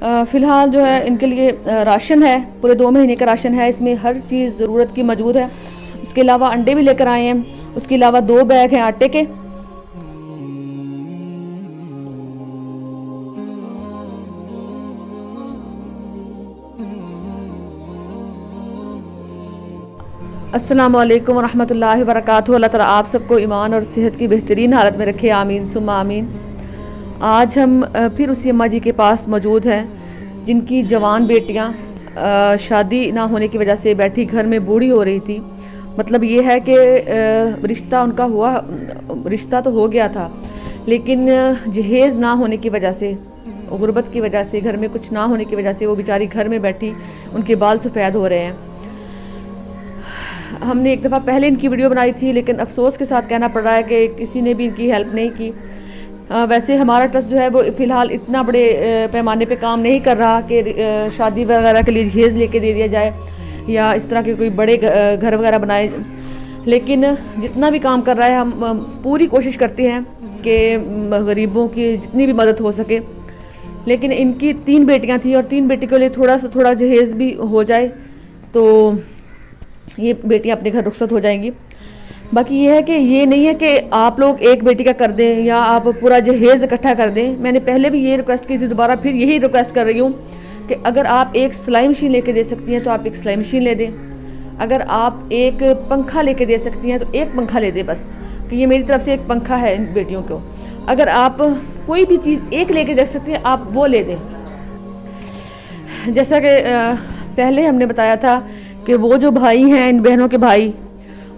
फ़िलहाल जो है इनके लिए राशन है, पूरे 2 महीने का राशन है। इसमें हर चीज़ ज़रूरत की मौजूद है। उसके अलावा अंडे भी लेकर आए हैं। उसके अलावा 2 बैग हैं आटे के। अस्सलामु अलैकुम वरहमतुल्लाहि वबरकातुहू। अल्लाह ताला आप सबको ईमान और सेहत की बेहतरीन हालत में रखे, आमीन सुम्मा आमीन। आज हम फिर उसी अम्मा जी के पास मौजूद हैं जिनकी जवान बेटियां शादी ना होने की वजह से बैठी घर में बूढ़ी हो रही थी। मतलब ये है कि रिश्ता उनका हुआ, रिश्ता तो हो गया था, लेकिन जहेज़ ना होने की वजह से, गुर्बत की वजह से, घर में कुछ ना होने की वजह से वो बेचारी घर में बैठी, उनके बाल सफ़ेद हो रहे हैं। हमने एक दफ़ा पहले इनकी वीडियो बनाई थी, लेकिन अफसोस के साथ कहना पड़ रहा है कि किसी ने भी इनकी हेल्प नहीं की। वैसे हमारा ट्रस्ट जो है वो फ़िलहाल इतना बड़े पैमाने पे काम नहीं कर रहा कि शादी वगैरह के लिए जहेज़ लेके दे दिया जाए या इस तरह के कोई बड़े घर वगैरह बनाए, लेकिन जितना भी काम कर रहा है हम पूरी कोशिश करते हैं कि गरीबों की जितनी भी मदद हो सके। लेकिन इनकी 3 बेटियां थी और 3 बेटी के लिए थोड़ा जहेज़ भी हो जाए तो ये बेटियां अपने घर रुखसत हो जाएंगी। बाकी ये है कि ये नहीं है कि आप लोग एक बेटी का कर दें या आप पूरा जहेज़ इकट्ठा कर दें। मैंने पहले भी ये रिक्वेस्ट की थी, दोबारा फिर यही रिक्वेस्ट कर रही हूँ कि अगर आप एक सिलाई मशीन लेके दे सकती हैं तो आप एक सिलाई मशीन ले दें। अगर आप एक पंखा लेके दे सकती हैं तो एक पंखा ले दें, बस कि ये मेरी तरफ से एक पंखा है इन बेटियों को। अगर आप कोई भी चीज़ एक लेके दे सकती हैं आप वो ले दें। जैसा कि पहले हमने बताया था कि वो जो भाई हैं, इन बहनों के भाई,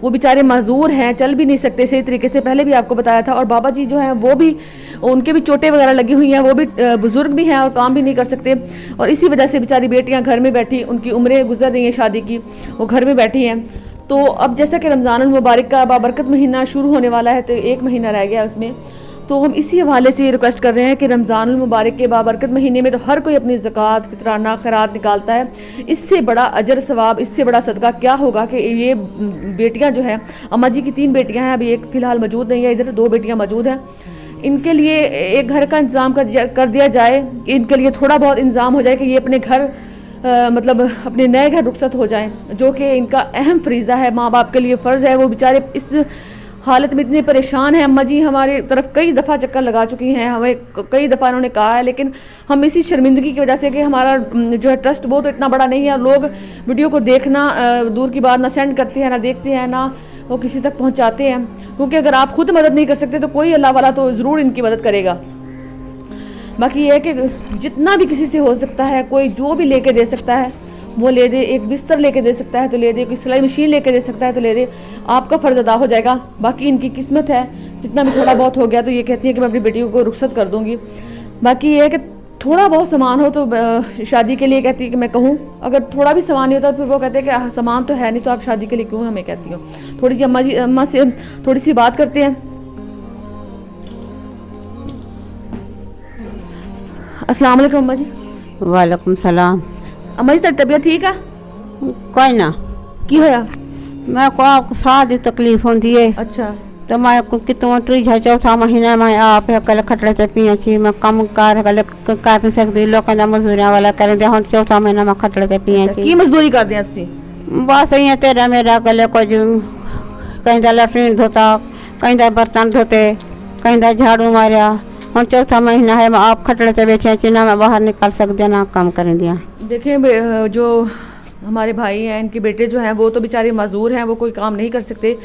वो बेचारे मजदूर हैं, चल भी नहीं सकते सही तरीके से, पहले भी आपको बताया था। और बाबा जी जो हैं वो भी, उनके भी चोटें वगैरह लगी हुई हैं, वो भी बुजुर्ग भी हैं और काम भी नहीं कर सकते। और इसी वजह से बेचारी बेटियां घर में बैठी, उनकी उम्रें गुजर रही हैं शादी की, वो घर में बैठी हैं। तो अब जैसा कि रमज़ानुल मुबारक का बाबरकत महीना शुरू होने वाला है, तो 1 महीना रह गया उसमें, तो हम इसी हवाले से ये रिक्वेस्ट कर रहे हैं कि रमज़ानुल मुबारक के बाबरकत महीने में तो हर कोई अपनी ज़कात, फितराना, खैरात निकालता है। इससे बड़ा अजर सवाब, इससे बड़ा सदका क्या होगा कि ये बेटियां जो हैं, अम्मा जी की 3 बेटियां हैं, अभी एक फ़िलहाल मौजूद नहीं है, इधर 2 बेटियां मौजूद हैं। इनके लिए एक घर का इंतज़ाम कर दिया जाए, इनके लिए थोड़ा बहुत इंतज़ाम हो जाए कि ये अपने घर मतलब अपने नए घर रुखसत हो जाएँ, जो कि इनका अहम फरीज़ा है, माँ बाप के लिए फ़र्ज़ है। वो बेचारे इस हालत में इतने परेशान हैं। अम्मा जी हमारी तरफ कई दफ़ा चक्कर लगा चुकी हैं, हमें कई दफ़ा उन्होंने कहा है, लेकिन हम इसी शर्मिंदगी की वजह से कि हमारा जो है ट्रस्ट वो तो इतना बड़ा नहीं है, और लोग वीडियो को देखना दूर की बात, ना सेंड करते हैं, ना देखते हैं, ना वो किसी तक पहुंचाते हैं। क्योंकि अगर आप खुद मदद नहीं कर सकते तो कोई अल्लाह वाला तो ज़रूर इनकी मदद करेगा। बाकी ये है कि जितना भी किसी से हो सकता है, कोई जो भी लेके दे सकता है वो ले दे। एक बिस्तर लेके दे सकता है तो ले दे, कोई सिलाई मशीन लेके दे सकता है तो ले दे, आपका फ़र्ज़ अदा हो जाएगा। बाकी इनकी किस्मत है, जितना भी थोड़ा बहुत हो गया तो ये कहती है कि मैं अपनी बेटियों को रुखसत कर दूँगी। बाकी ये है कि थोड़ा बहुत सामान हो तो शादी के लिए कहती है कि मैं कहूँ, अगर थोड़ा भी सामान नहीं होता फिर वो कहते हैं कि सामान तो है नहीं तो आप शादी के लिए क्यों हमें कहती हो। थोड़ी सी अम्मा से थोड़ी सी बात करते हैं। अस्सलाम वालेकुम अम्मा जी। वालेकुम सलाम। अम्मा जी तेरी तबीयत ठीक है? कोई ना की होया? मैं को आपको साह दी तकलीफ होती है, अच्छा तो मैं कितना त्रीजा चौथा महीना मैं आप कल खटड़े ते पी सी, मैं कम कार कल कर नहीं सकती, लोगों का मजदूरियां वाला कर दे। हम चौथा महीना मैं खटड़े ते पी सी। की मजदूरी कर दिया तुसी? बस इं तेरा मेरा गले कुछ कहीं लैट्रीन धोता, कहीं बर्तन धोते, कहीं झाड़ू मारिया। हम चौथा महीना है, मैं आप खटड़े ते बैठे सी, ना मैं बाहर निकल सकती ना काम कर दिया। देखिए जो हमारे भाई हैं, इनके बेटे जो हैं वो तो बेचारे मजदूर हैं, वो कोई काम नहीं कर सकते।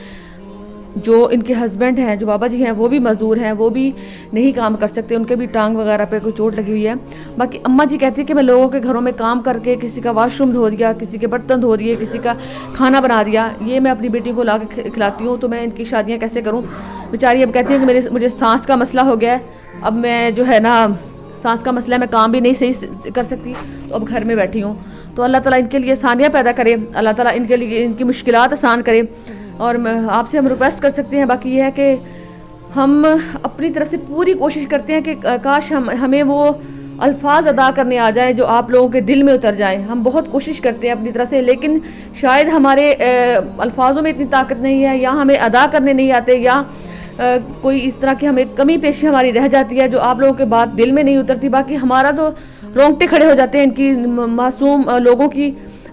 जो इनके हस्बैंड हैं, जो बाबा जी हैं, वो भी मजदूर हैं, वो भी नहीं काम कर सकते, उनके भी टांग वगैरह पे कोई चोट लगी हुई है। बाकी अम्मा जी कहती है कि मैं लोगों के घरों में काम करके किसी का वाशरूम धो दिया, किसी के बर्तन धो दिए, किसी का खाना बना दिया, ये मैं अपनी बेटी को ला के खिलाती हूँ, तो मैं इनकी शादियाँ कैसे करूँ। बेचारी अब कहती है कि मुझे सांस का मसला हो गया है, अब मैं जो है ना सांस का मसला है, मैं काम भी नहीं सही कर सकती, तो अब घर में बैठी हूँ। तो अल्लाह ताला इनके लिए आसानियाँ पैदा करे, अल्लाह ताला इनके लिए इनकी मुश्किलात आसान करे। और आपसे हम रिक्वेस्ट कर सकते हैं। बाकी ये है कि हम अपनी तरफ से पूरी कोशिश करते हैं कि काश हमें वो अल्फाज अदा करने आ जाए जो आप लोगों के दिल में उतर जाए। हम बहुत कोशिश करते हैं अपनी तरफ से, लेकिन शायद हमारे अल्फाजों में इतनी ताकत नहीं है, या हमें अदा करने नहीं आते, या कोई इस तरह की हमें कमी पेशी हमारी रह जाती है जो आप लोगों के बात दिल में नहीं उतरती। बाकी हमारा तो रोंगटे खड़े हो जाते हैं इनकी मासूम लोगों की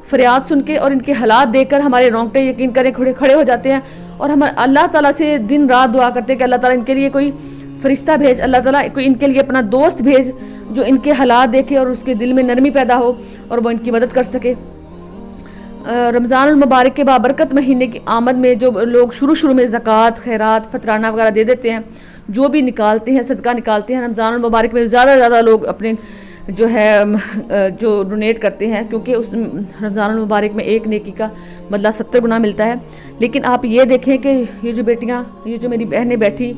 फरियाद सुन के, और इनके हालात देखकर हमारे रोंगटे यकीन करें खड़े हो जाते हैं। और हम अल्लाह ताला से दिन रात दुआ करते हैं कि अल्लाह ताला इनके लिए कोई फरिश्ता भेज, अल्लाह ताला कोई इनके लिए अपना दोस्त भेज जो इनके हालात देखे और उसके दिल में नरमी पैदा हो और वो इनकी मदद कर सके। रमज़ानुल मुबारक के बाबरकत महीने की आमद में जो लोग शुरू में ज़कात, खैरात, फतराना वगैरह दे देते हैं, जो भी निकालते हैं, सदका निकालते हैं, रमज़ानुल मुबारक में ज़्यादा से ज़्यादा लोग अपने जो है जो डोनेट करते हैं, क्योंकि उस रमज़ानुल मुबारक में एक नेकी का बदला 70 गुना मिलता है। लेकिन आप ये देखें कि ये जो बेटियाँ, ये जो मेरी बहनें बैठी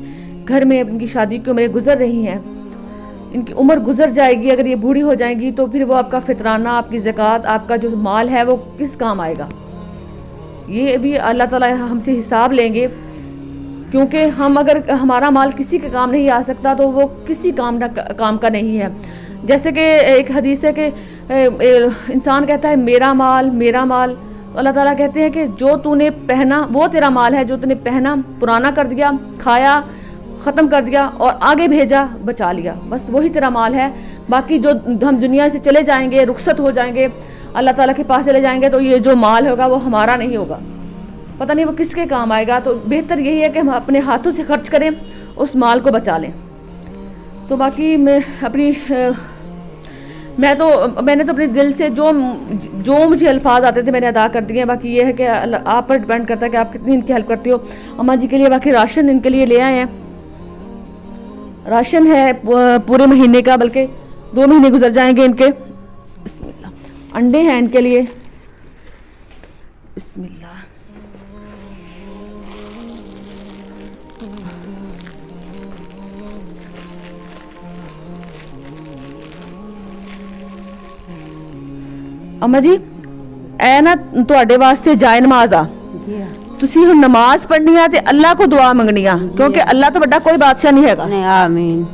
घर में, इनकी शादी की उम्रें गुजर रही हैं, इनकी उम्र गुजर जाएगी, अगर ये बूढ़ी हो जाएंगी तो फिर वो आपका फितराना, आपकी ज़कात, आपका जो माल है वो किस काम आएगा? ये भी अल्लाह ताला हमसे हिसाब लेंगे, क्योंकि हम अगर हमारा माल किसी के काम नहीं आ सकता तो वो किसी काम का नहीं है। जैसे कि एक हदीस है कि इंसान कहता है मेरा माल मेरा माल, तो अल्लाह ताला कहते हैं कि जो तूने पहना वो तेरा माल है, जो तूने पहना पुराना कर दिया, खाया ख़त्म कर दिया और आगे भेजा, बचा लिया, बस वही तेरा माल है। बाकी जो हम दुनिया से चले जाएंगे, रुखसत हो जाएंगे, अल्लाह ताला के पास चले जाएंगे, तो ये जो माल होगा वो हमारा नहीं होगा, पता नहीं वो किसके काम आएगा। तो बेहतर यही है कि हम अपने हाथों से खर्च करें, उस माल को बचा लें। तो बाकी मैंने तो अपने दिल से जो मुझे अल्फाज आते थे मैंने अदा कर दिए हैं। बाकी ये है कि आप पर डिपेंड करता है कि आप कितनी इनकी हेल्प करती हो। अम्मा जी के लिए बाकी राशन इनके लिए ले आए हैं, राशन है पूरे महीने का, बल्कि 2 महीने गुजर जाएंगे इनके। बिस्मिल्लाह। अंडे हैं इनके लिए, बिस्मिल्लाह। अम्मा जी ऐ ना तुहाडे वास्ते जाए नमाज आ, तुसी हुण नमाज पढ़नी है ते अल्लाह को दुआ मंगनी है, क्योंकि अल्लाह तो बड़ा कोई बादशाह नहीं हैगा। आमीन।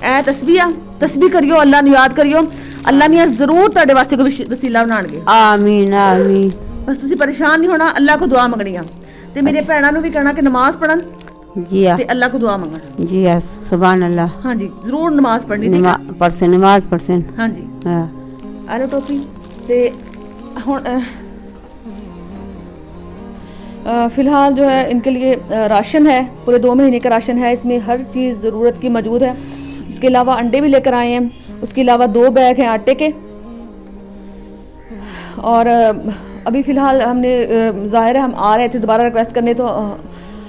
ऐ तस्बीह करियो, अल्लाह नु याद करियो, अल्लाह मियां जरूर तुहाडे वास्ते कोई वसीला बनाणगे। आमीन आमीन। बस तुसी परेशान नहीं होना, अल्लाह को दुआ मंगनी है। ते मेरे भैणां नु भी कहना कि नमाज पढ़न जी ते अल्लाह को दुआ मंगन। जी सुभान अल्लाह। हाँ जी, जरूर नमाज पढ़नी, ठीक है? नमाज पढ़से। हाँ जी। अरे टोपी ते हुण फ़िलहाल जो है इनके लिए राशन है, पूरे 2 महीने का राशन है, इसमें हर चीज़ ज़रूरत की मौजूद है। उसके अलावा अंडे भी लेकर आए हैं, उसके अलावा 2 बैग हैं आटे के। और अभी फ़िलहाल हमने ज़ाहिर है हम आ रहे थे दोबारा रिक्वेस्ट करने, तो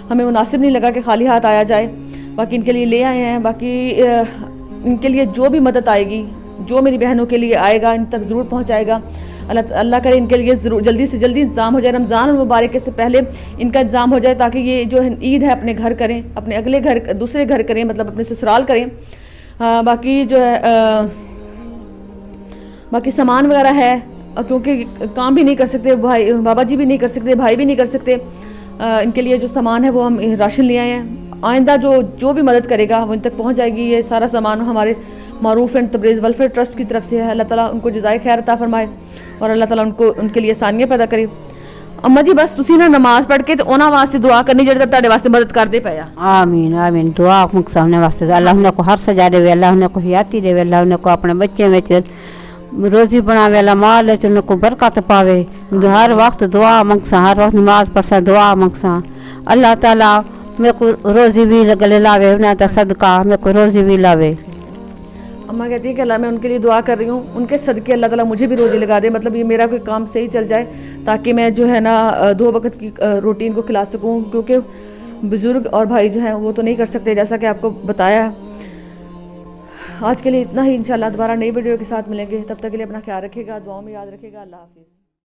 हमें मुनासिब नहीं लगा कि खाली हाथ आया जाए। बाकी इनके लिए ले आए हैं। बाकी इनके लिए जो भी मदद आएगी, जो मेरी बहनों के लिए आएगा, इन तक ज़रूर पहुँचाएगा। अल्लाह करे इनके लिए ज़रूर जल्दी से जल्दी इंतज़ाम हो जाए, रमज़ान और मुबारक से पहले इनका इंतज़ाम हो जाए, ताकि ये जो ईद है अपने घर करें, अपने अगले घर दूसरे घर करें, मतलब अपने ससुराल करें। बाकी जो है बाकी सामान वगैरह है, क्योंकि काम भी नहीं कर सकते भाई, बाबा जी भी नहीं कर सकते, भाई भी नहीं कर सकते। इनके लिए जो सामान है वो हम राशन ले आए हैं। आइंदा जो भी मदद करेगा वो इन तक पहुँच जाएगी। ये सारा सामान हमारे मारूफ एंड तबरेज़ वेलफेयर ट्रस्ट की तरफ से है। अल्लाह ताला उनको जज़ाए खैर अता फरमाए और अल्लाह ताला उनके लिए आसानियाँ पैदा करे। अम्मा जी बस तुसी ना नमाज पढ़ के ते उन्हां वास्ते दुआ करनी जेह्ड़े तुहाडे वास्ते मदद करदे पे आ। आमीन आमीन। दुआ मुकसाने वास्ते अल्लाह उन्हें को हर सजा देवे, अल्लाह उन्हें को हयाती देवे, अल्लाह उन्हें को अपने बच्चे में रोजी बनावे, अल्लाह माल है उन्हें को बरकत पावे। हर वक्त दुआ मंगसा, हर वक्त नमाज पढ़सा दुआ मंगसा। अल्लाह ताला मेरे को रोजी भी गले लावे, उन्हें तो सदका मेरे को रोजी भी लावे। अम्मा कहती है कि अल्लाह मैं उनके लिए दुआ कर रही हूँ, उनके सदके अल्लाह ताला मुझे भी रोज़ी लगा दे, मतलब ये मेरा कोई काम सही चल जाए, ताकि मैं जो है ना 2 वक्त की रोटी इनको खिला सकूँ। क्योंकि बुज़ुर्ग और भाई जो हैं वो तो नहीं कर सकते, जैसा कि आपको बताया। आज के लिए इतना ही, इंशाल्लाह दोबारा नई वीडियो के साथ मिलेंगे। तब तक के लिए अपना ख्याल रखिएगा, दुआओं में याद रखिएगा। अल्लाह हाफिज़।